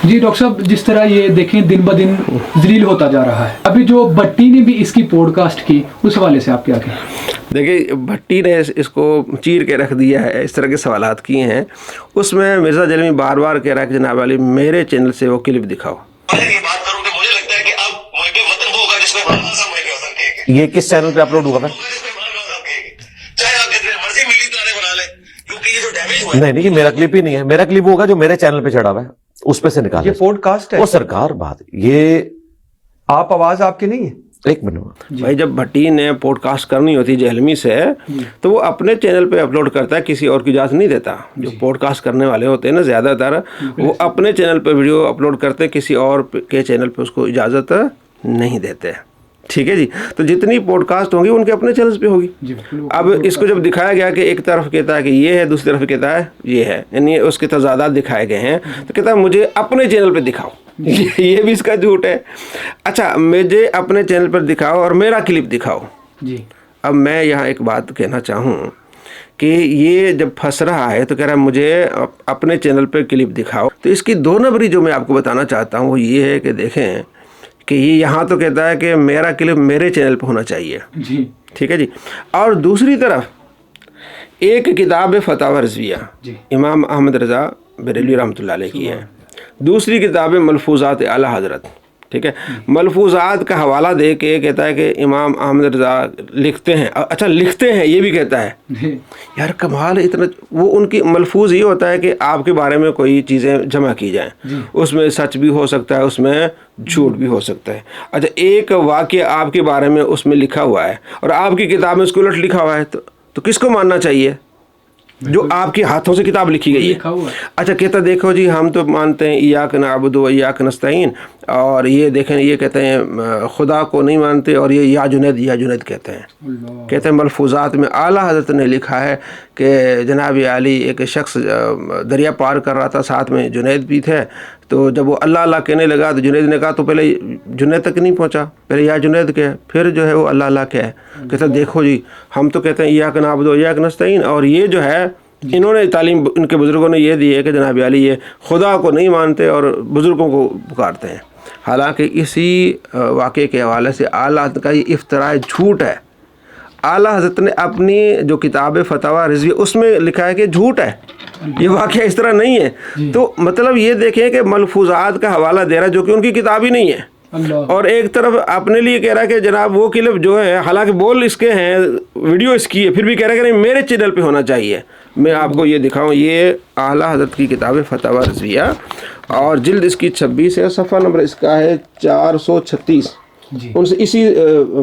جی doctor صاحب، جس طرح یہ دیکھیں دن بہ دن ذلیل ہوتا جا رہا ہے، ابھی جو بھٹی نے بھی اس کی پوڈ کاسٹ کی، اس حوالے سے آپ کیا کہیں؟ دیکھیے بھٹی نے اس کو چیر کے رکھ دیا ہے، اس طرح کے سوالات کیے ہیں. اس میں مرزا جیلمی بار بار کہہ رہا ہے کہ جناب علی میرے چینل سے وہ کلپ دکھاؤ. یہ کس چینل پہ اپلوڈ ہوا تھا؟ نہیں یہ میرا کلپ ہی نہیں ہے. میرا کلپ ہوگا جو میرے چینل پہ چڑھا ہوا ہے، اس پہ سے نکالا. یہ پوڈ کاسٹ ہے وہ سرکار بات یہ آپ آواز آپ کی نہیں ہے. ایک منٹ بھائی، جب بھٹی نے پوڈ کاسٹ کرنی ہوتی جہلمی سے تو وہ اپنے چینل پہ اپلوڈ کرتا ہے، کسی اور کی اجازت نہیں دیتا. جو پوڈ کاسٹ کرنے والے ہوتے ہیں نا زیادہ تر، وہ اپنے چینل پہ ویڈیو اپلوڈ کرتے، کسی اور کے چینل پہ اس کو اجازت نہیں دیتے. ٹھیک ہے جی. تو جتنی پوڈ کاسٹ ہوں گی ان کے اپنے چینلز پہ ہوگی. اب اس کو جب دکھایا گیا کہ ایک طرف کہتا ہے کہ یہ ہے، دوسری طرف کہتا ہے یہ ہے، یعنی اس کے تضادات دکھائے گئے ہیں، تو کہتا ہے مجھے اپنے چینل پہ دکھاؤ. یہ بھی اس کا جھوٹ ہے. اچھا، مجھے اپنے چینل پر دکھاؤ اور میرا کلپ دکھاؤ. جی اب میں یہاں ایک بات کہنا چاہوں کہ یہ جب پھنس رہا ہے تو کہہ رہا ہے مجھے اپنے چینل پہ کلپ دکھاؤ. تو اس کی دو نمبری جو میں آپ کو بتانا چاہتا ہوں وہ یہ ہے کہ دیکھیں کہ یہ یہاں تو کہتا ہے کہ میرا کلپ میرے چینل پہ ہونا چاہیے. جی ٹھیک ہے جی. اور دوسری طرف ایک کتاب فتاوی رضویہ امام احمد رضا بریلوی رحمۃ اللہ علیہ کی ہے. دوسری کتاب ملفوظات اعلیٰ حضرت. ٹھیک ہے. ملفوظات کا حوالہ دے کے کہتا ہے کہ امام احمد رضا لکھتے ہیں. اچھا، لکھتے ہیں یہ بھی کہتا ہے. یار کمال ہے اتنا. وہ ان کی ملفوظ یہ ہوتا ہے کہ آپ کے بارے میں کوئی چیزیں جمع کی جائیں. اس میں سچ بھی ہو سکتا ہے، اس میں جھوٹ بھی ہو سکتا ہے. اچھا، ایک واقعہ آپ کے بارے میں اس میں لکھا ہوا ہے اور آپ کی کتاب میں اس کو الٹ لکھا ہوا ہے، تو کس کو ماننا چاہیے؟ جو آپ کے ہاتھوں سے کتاب لکھی گئی ہے. اچھا، کہتا دیکھو جی ہم تو مانتے ہیں ایاک نعبد و ایاک نستعین، اور یہ دیکھیں یہ کہتے ہیں خدا کو نہیں مانتے، اور یہ یا جنید کہتے ہیں. کہتے ہیں ملفوظات میں اعلیٰ حضرت نے لکھا ہے کہ جناب علی ایک شخص دریا پار کر رہا تھا، ساتھ میں جنید بھی تھے. تو جب وہ اللہ اللہ کہنے لگا تو جنید نے کہا تو پہلے جنید تک نہیں پہنچا، پہلے یا جنید کہے، پھر جو ہے وہ اللہ اللہ کہے. کہتا دیکھو جی ہم تو کہتے ہیں ایاک نعبد و ایاک نستعین، اور یہ جو ہے انہوں نے تعلیم ان کے بزرگوں نے یہ دی ہے کہ جناب علی یہ خدا کو نہیں مانتے اور بزرگوں کو پکارتے ہیں. حالانکہ اسی واقعے کے حوالے سے اعلیٰ حضرت کا یہ افتراء جھوٹ ہے. اعلیٰ حضرت نے اپنی جو کتاب فتاوی رضویہ اس میں لکھا ہے کہ جھوٹ ہے، یہ واقعہ اس طرح نہیں ہے. تو مطلب یہ دیکھیں کہ ملفوظات کا حوالہ دے رہا ہے جو کہ ان کی کتاب ہی نہیں ہے، اور ایک طرف اپنے لیے کہہ رہا ہے کہ جناب وہ کلپ جو ہے حالانکہ بول اس کے ہیں، ویڈیو اس کی ہے، پھر بھی کہہ رہا ہے کہ نہیں میرے چینل پہ ہونا چاہیے. میں آپ کو یہ دکھاؤں، یہ اعلیٰ حضرت کی کتاب فتاوی رضویہ اور جلد اس کی 26 ہے، صفحہ نمبر اس کا ہے 436. ان سے اسی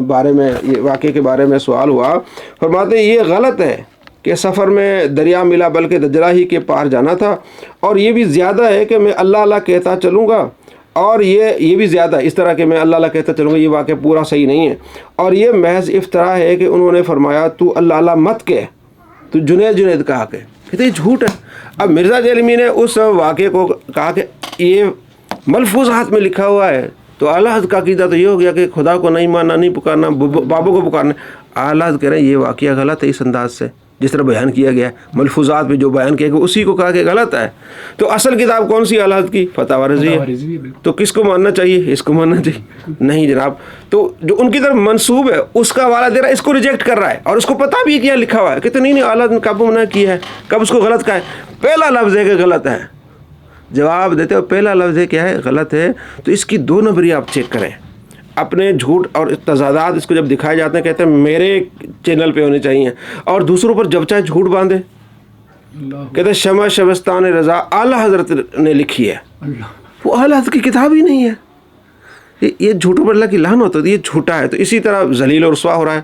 بارے میں یہ واقعے کے بارے میں سوال ہوا. فرماتے ہیں یہ غلط ہے کہ سفر میں دریا ملا بلکہ دجلہ ہی کے پار جانا تھا، اور یہ بھی زیادہ ہے کہ میں اللہ اللہ کہتا چلوں گا، اور یہ بھی زیادہ اس طرح کہ میں اللہ اللہ کہتا چلوں گا، یہ واقعہ پورا صحیح نہیں ہے. اور یہ محض افتراء ہے کہ انہوں نے فرمایا تو اللہ اللہ مت کہہ، تو جنید کہا کہ کہتے یہ جھوٹ ہے. اب مرزا جیلمی نے اس واقعے کو کہا کہ یہ ملفوظات میں لکھا ہوا ہے، تو اعلیٰ حضرت کا عقیدہ تو یہ ہو گیا کہ خدا کو نہیں ماننا، نہیں پکارنا، بابوں کو پکارنا. اعلیٰ حضرت کہہ رہے ہیں یہ واقعہ غلط ہے اس انداز سے جس طرح بیان کیا گیا ہے. ملفوظات میں جو بیان کیا گیا اسی کو کہا کہ غلط ہے. تو اصل کتاب کون سی اعلیٰ حضرت کی؟ فتاوی رضویہ. تو کس کو ماننا چاہیے؟ اس کو ماننا چاہیے؟ نہیں جناب. تو جو ان کی طرف منسوب ہے اس کا حوالہ دے رہا ہے، اس کو ریجیکٹ کر رہا ہے، اور اس کو پتہ بھی کیا لکھا ہوا ہے. کہتے نہیں اعلیٰ حضرت نے کب منع کیا ہے، کب اس کو غلط کہا ہے. پہلا لفظ ہے کہ غلط ہے. جواب دیتے ہو پہلا لفظ ہے کیا ہے؟ غلط ہے. تو اس کی دو نمبری آپ چیک کریں. اپنے جھوٹ اور تضادات اس کو جب دکھائے جاتے ہیں کہتے ہیں میرے چینل پہ ہونے چاہیے، اور دوسروں پر جب چاہے جھوٹ باندھے. کہتے ہیں شمع شبستان رضا اعلیٰ حضرت نے لکھی ہے، وہ اعلیٰ حضرت کی کتاب ہی نہیں ہے. یہ جھوٹوں پر اللہ کی لعنت ہوتی ہے، یہ جھوٹا ہے. تو اسی طرح ذلیل و رسوا ہو رہا ہے.